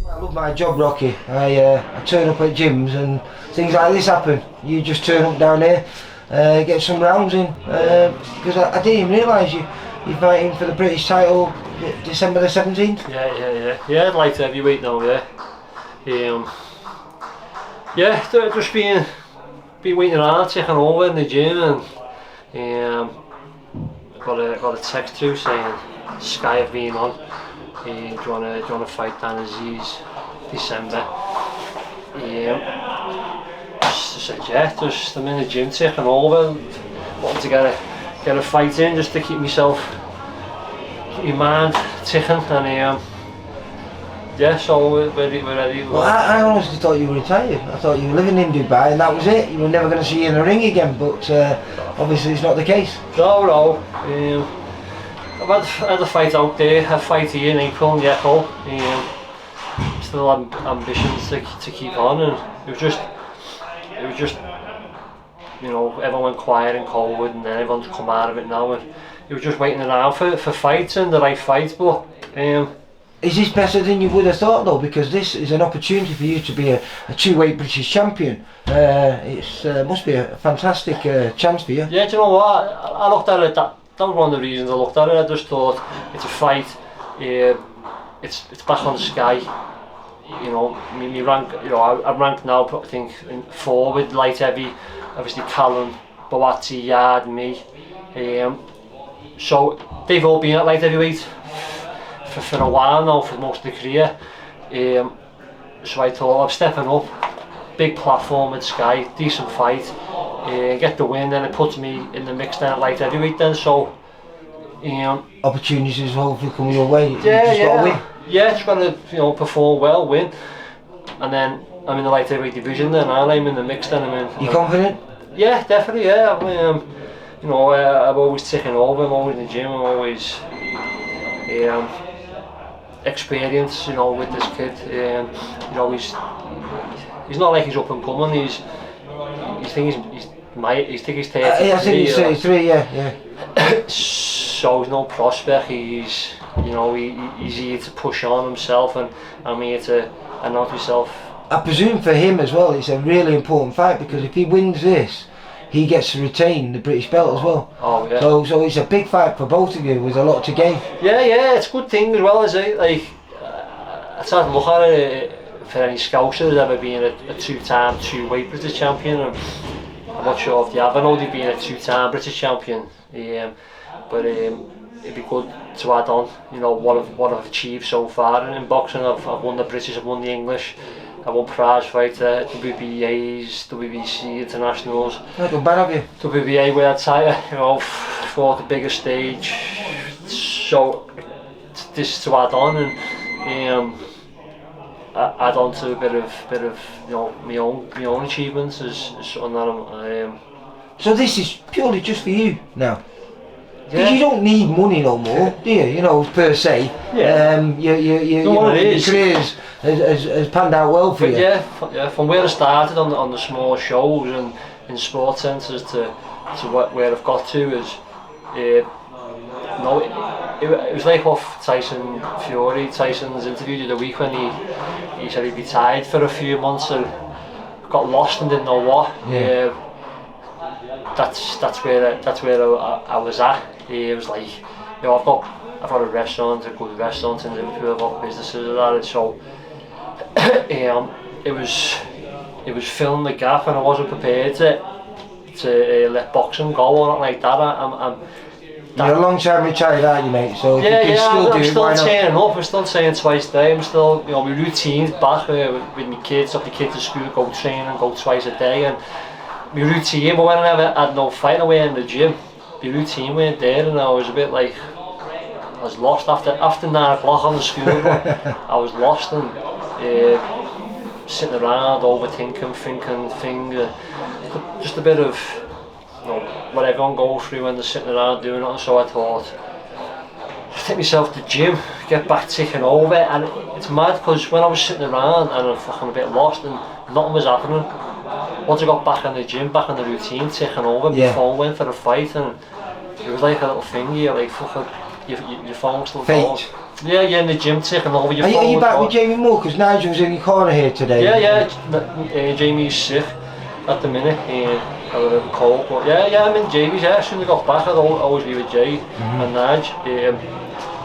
I love my job, Rocky. I turn up at gyms and things like this happen. You just turn up down here, get some rounds in, because I didn't even realise you're fighting for the British title December the 17th. Yeah, I'd like to heavyweight now, yeah. Just been waiting around, taking over in the gym, and got a text through saying Sky have been on. Do you wanna fight Dan Azeez December? Just said yeah. Just I'm in the gym taking over, wanting to get a fight in just to keep my mind ticking, and so we're ready. Well, I honestly thought you were retired. I thought you were living in Dubai and that was it. You were never going to see you in the ring again, but obviously it's not the case. No. I've had a fight out there, a fight here in April in Echo. Still have ambitions to keep on, and it was just everyone went quiet in COVID, and then everyone's come out of it now, and you were just waiting around for fights and the right fights. But is this better than you would have thought though? Because this is an opportunity for you to be a two-weight British champion. It must be a fantastic chance for you. Yeah, do you know what? I looked at it. That was one of the reasons I looked at it. I just thought it's a fight. It's back on Sky. Me rank. I'm ranked now. I think in 4 with light heavy. Obviously Callum, Boati, Yard, me. So they've all been at light heavyweight for a while now, for most of the career. So I thought I'm stepping up, big platform at Sky, decent fight, get the win, then it puts me in the mix then at light heavyweight then. So opportunities hopefully come your way. Gotta win. Yeah, just got to perform well, win, and then I'm in the light heavyweight division then, and I'm in the mix then. You confident? Yeah, definitely. Yeah, I'm always ticking over. I'm always in the gym. I'm always experience, with this kid. He's not like he's up and coming. He's 33. I think he's 33. Yeah. So he's no prospect. He's here to push on himself, and I'm here to announce myself. I presume for him as well, it's a really important fight, because if he wins this, he gets to retain the British belt as well. Oh yeah. So it's a big fight for both of you with a lot to gain. Yeah, it's a good thing as well, is it? Like, I started to look at it for any scouser who's ever been a two-time two-weight British champion. And I'm not sure if they have. I know they've been a two-time British champion, but it'd be good to add on. What I've achieved so far in boxing. I've won the British, I've won the English. I won prize fighter, WBAs, WBC internationals. Not done bad, have you? WBA world title, fought the biggest stage. So this to add on, and add on to a bit of my own achievements is something that I'm. So this is purely just for you now. Yeah. You don't need money no more, do you? Per se. Yeah. Your career has panned out well for you. Yeah. From where I started on the small shows and in sports centres to where I've got to is, it was like off Tyson Fury. Tyson's interview the other week when he said he'd be retired for a few months and got lost and didn't know what. Yeah. That's where I was at. It was like, I've got a restaurant, a good restaurant in Liverpool, I've got businesses and that, so it was filling the gap, and I wasn't prepared to let boxing go or anything like that. You're a long time retired, aren't you, mate? So if you can still do I'm it, still why not? training up, I'm still training twice a day, I'm still, my routine's back with my kids, up the kids to school, go training, go twice a day, and my routine, but when I never had no fight away in the gym, my routine went there, and I was a bit like, I was lost after 9 o'clock on the school run. I was lost and sitting around overthinking, thinking things, just a bit of what everyone goes through when they're sitting around doing it. So I thought, take myself to the gym, get back ticking over, and it's mad because when I was sitting around and I'm fucking a bit lost and nothing was happening, once I got back in the gym, back in the routine, ticking over, my phone went for a fight, and it was like a little thing here, like fucking, your phone's still Fate. going. Yeah, you're in the gym taking over your Are phone. you back with Jamie Moore? Because Nigel's in your corner here today. Yeah, Jamie's sick at the minute. A little bit cold, but yeah, I'm in Jamie's. Yeah, as soon as I got back, I'd always be with Jay and Nige.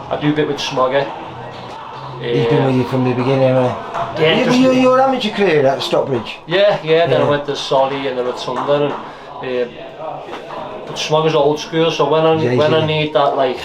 I do a bit with Smogger. He's been with you from the beginning, right? Yeah, your amateur career at Stockbridge? Yeah. Then I went to Solly and the Rotunda, and but Smogger's old school. So when I need that like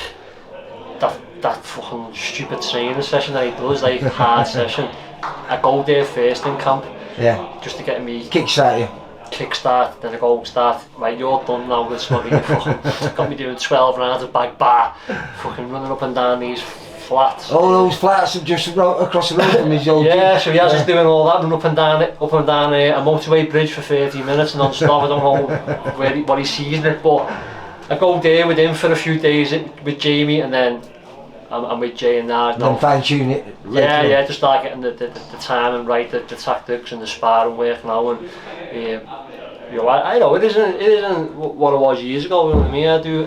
that fucking stupid training session that he does, like hard session, I go there first in camp. Yeah. Just to get me kickstart you. Kickstart, then I go start. Right, you're done now with Smogger. You fucking got me doing 12 rounds of back bar, fucking running up and down these flats. All those flats have just across the road from his old yeah, so he has us doing all that, running up and down a motorway bridge for 30 minutes non-stop. I don't know what he's sees in it, but I go there with him for a few days with Jamie, and then I'm with Jay and Nard. Then fine tune it. Yeah, just start getting the timing right, the tactics and the sparring work now, and I know it isn't what it was years ago. You know what I mean? I do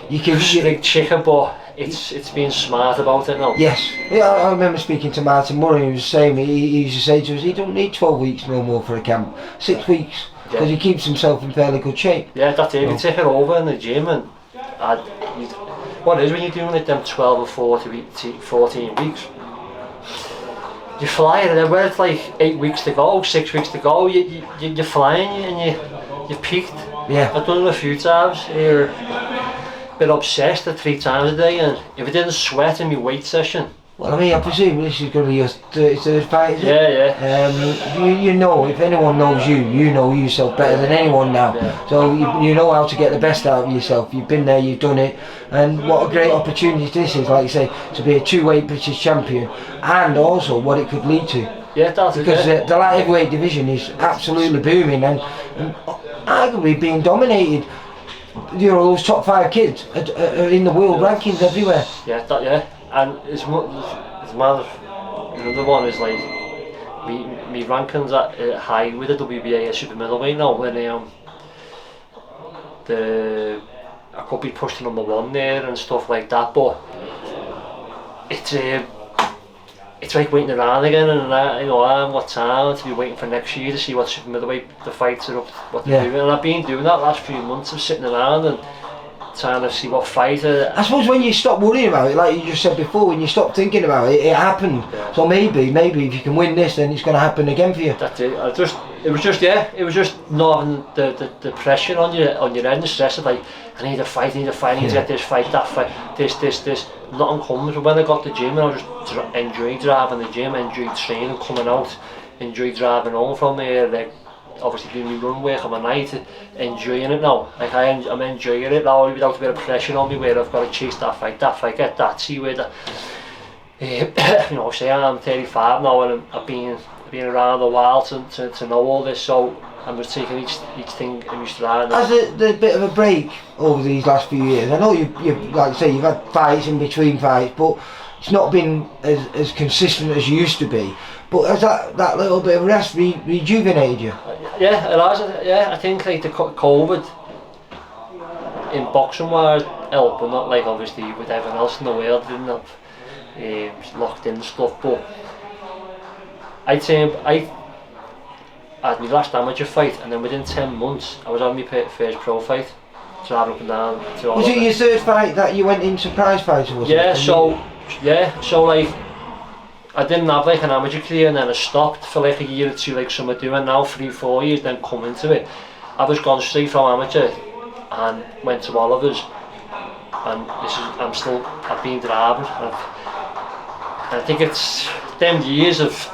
you can strict chicken, but it's being smart about it now. Yes, yeah. I remember speaking to Martin Murray. He was saying he used to say to us, he don't need 12 weeks no more for a camp, 6 weeks, because he keeps himself in fairly good shape. Yeah, that's it. You take it over in the gym, and what it is when you're doing it them 12 or 14 weeks, you're flying, and then when it's like 8 weeks to go, 6 weeks to go, you're flying, and you're peaked. Yeah. I've done it a few times. You're a bit obsessed at 3 times a day, and if I didn't sweat in my weight session. Well, I mean, I presume this is going to be your 33rd fight, is it? Yeah. You know, if anyone knows you, you know yourself better than anyone now. Yeah. So you know how to get the best out of yourself. You've been there, you've done it, and what a great opportunity this is, like you say, to be a 2-weight British champion, and also what it could lead to. Yeah, that's because the light heavyweight division is absolutely booming, and arguably being dominated. You know, those top 5 kids are in the world rankings everywhere. Yeah, and it's mad. Another one is like me rankings at high with the WBA super middleweight now. When I could be pushed to number 1 there and stuff like that, but it's like waiting around again, and I'm what time to be waiting for next year to see what super middleweight the fights are up, what they're doing, and I've been doing that last few months of sitting around and trying to see what fight. I suppose when you stop worrying about it, like you just said before, when you stop thinking about it, it happened. Yeah. So maybe if you can win this, then it's going to happen again for you. That's it. It was just not having the pressure on your head and the stress of like, I need a fight, I need to get this fight, that fight, this. Nothing comes. But when I got to the gym, I just enjoy driving the gym, enjoy training, coming out, enjoy driving home from there, like obviously doing my run work on my night, enjoying it now. Like I'm enjoying it now without a bit of pressure on me where I've got to chase that fight, get that, see where the say I'm 35 now, and I've been around a while to know all this, so I'm just taking each thing in my stride. Has the bit of a break over these last few years? I know you like you say, you've had fights in between fights, but it's not been as consistent as you used to be. But has that little bit of rest rejuvenated you? Yeah, it has. Yeah, I think like the COVID in boxing wise helped, but not like obviously with everyone else in the world didn't have locked in stuff. But I had my last amateur fight, and then within 10 months I was having my first pro fight, driving up and down. Was it your 3rd fight that you went into prize fights, or was it? So like I didn't have like an amateur career, and then I stopped for like a year or 2 like some are doing now, 3-4 years, then come into it. I was gone straight from amateur and went to Oliver's, and I've been driving, and I think it's them years of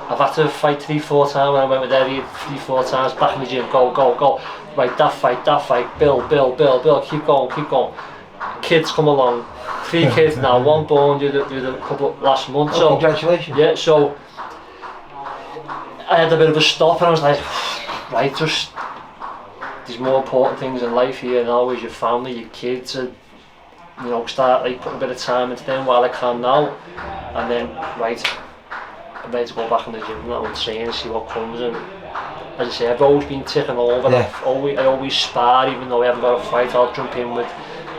I've had to fight 3-4 times. When I went with Eddie 3-4 times, back in the gym, go, right, that fight, build, keep going. Kids come along, 3 kids now, 1 born due the couple of last month. So congratulations. Yeah, so I had a bit of a stop, and I was like, right, just there's more important things in life here now, is your family, your kids, and start like putting a bit of time into them while I can now, and then right, I'm ready to go back in the gym now and train and see what comes. And as I say, I've always been ticking over. Yeah. I always spar, even though I haven't got a fight. I'll jump in with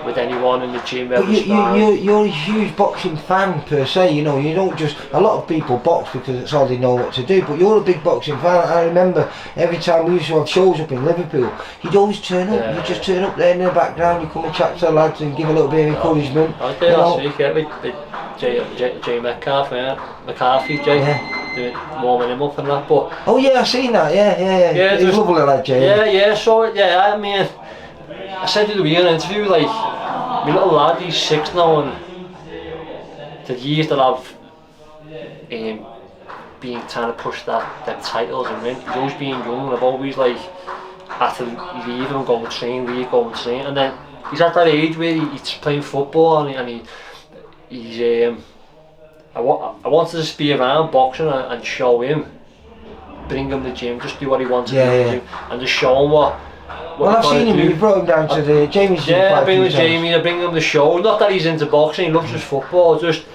with anyone in the gym. But you're a huge boxing fan per se, you know, you don't just, a lot of people box because it's all they know what to do, but you're a big boxing fan. I remember every time we used to have shows up in Liverpool, you'd always turn up, you'd just turn up there in the background, you come and chat to the lads and give a little bit of encouragement. I did last week, with Jay Metcalf, McCarthy, doing warming him up and that, but... Oh yeah, I've seen that, yeah. He's a lovely lad, Jay. So, I mean, I said to the in an interview, like, my little lad, he's 6 now, and the years that I've been trying to push them titles and win, he's always been young, and I've always, like, had to leave him and go and train, and then he's at that age where he's playing football, and he's I wanted to just be around boxing and show him, bring him to the gym, just do what he wants to do in the gym, and just show him what well, I've seen him, you brought him down to the Jamie's gym. Yeah, I bring him with Jamie, I bring him the show. Not that he's into boxing, he loves his football, just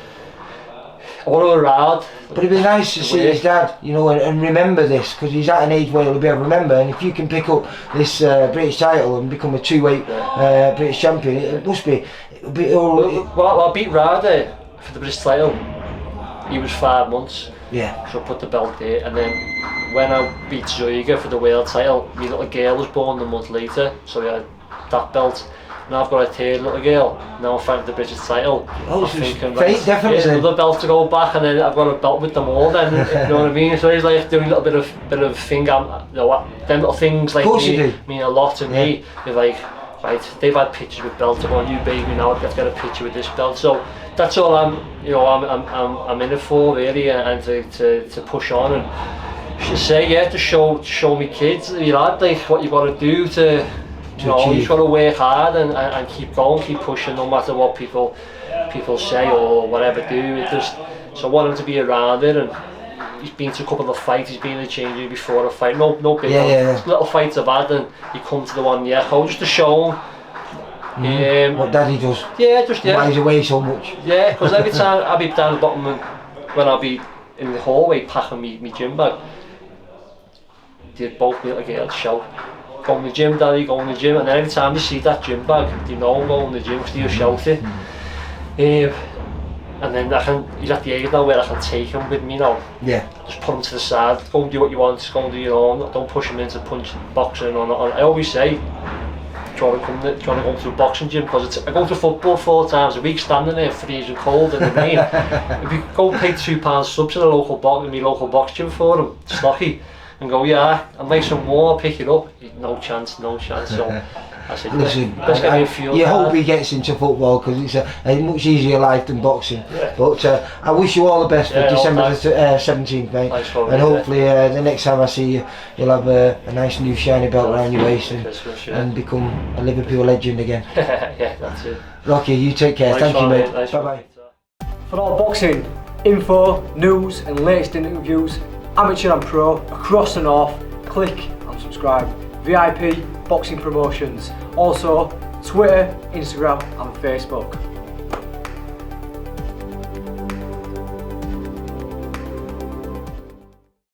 I want to go around. But it'd be nice to see his dad, you know, and remember this, because he's at an age where he'll be able to remember, and if you can pick up this British title and become a 2-weight British champion, it must be... Well, I beat Rada for the British title. He was 5 months, so I put the belt there, and then when I beat Zoiga for the world title, my little girl was born a month later, so we had that belt. Now I've got a third little girl, now I'm fighting the British title. Oh, so fate, definitely. There's another belt to go back, and then I've got a belt with them all then, you know what I mean? So he's like doing a little bit of thing, you know what, them little things like mean a lot to me. You're like, right, they've had pictures with belts, I'm on you baby now, I've got to get a picture with this belt. So that's all I'm in it for really, and to push on and to say, to show me kids, you know, like what you've got to do to you know, you've got to work hard and keep going, keep pushing, no matter what people say or whatever do. It just, so I want him to be around it, and he's been to a couple of fights, he's been in the change room before a fight, no big ones. Little fights are bad, and you come to the one just to show him what daddy does. Why he's away so much. Yeah, because every time I'll be down the bottom when I'll be in the hallway packing me gym bag, they'd both be like a shout, go in the gym daddy, go in the gym, and then every time they see that gym bag, they know I'm going in the gym because they'll shout it. And then he's at the age now where I can take him with me now. Just put him to the side, go and do what you want, go and do your own, don't push him into punching, boxing I always say, trying to go to a boxing gym, because I go to football 4 times a week, standing there freezing cold in the rain. If you go pay £2 subs in a local box gym for them, Stocky, and go, I'll make some more, I'll pick it up. No chance. So I said, listen, let's get me a field you card. hope he gets into football, because it's a much easier life than boxing. But I wish you all the best for December the 17th, mate. And hopefully the next time I see you, you'll have a nice new shiny belt around your waist and become a Liverpool legend again. That's it. Rocky, you take care. Thank you, mate. Bye bye. For all boxing info, news and latest interviews, amateur and pro, across the north, click and subscribe. VIP Boxing Promotions. Also Twitter, Instagram and Facebook.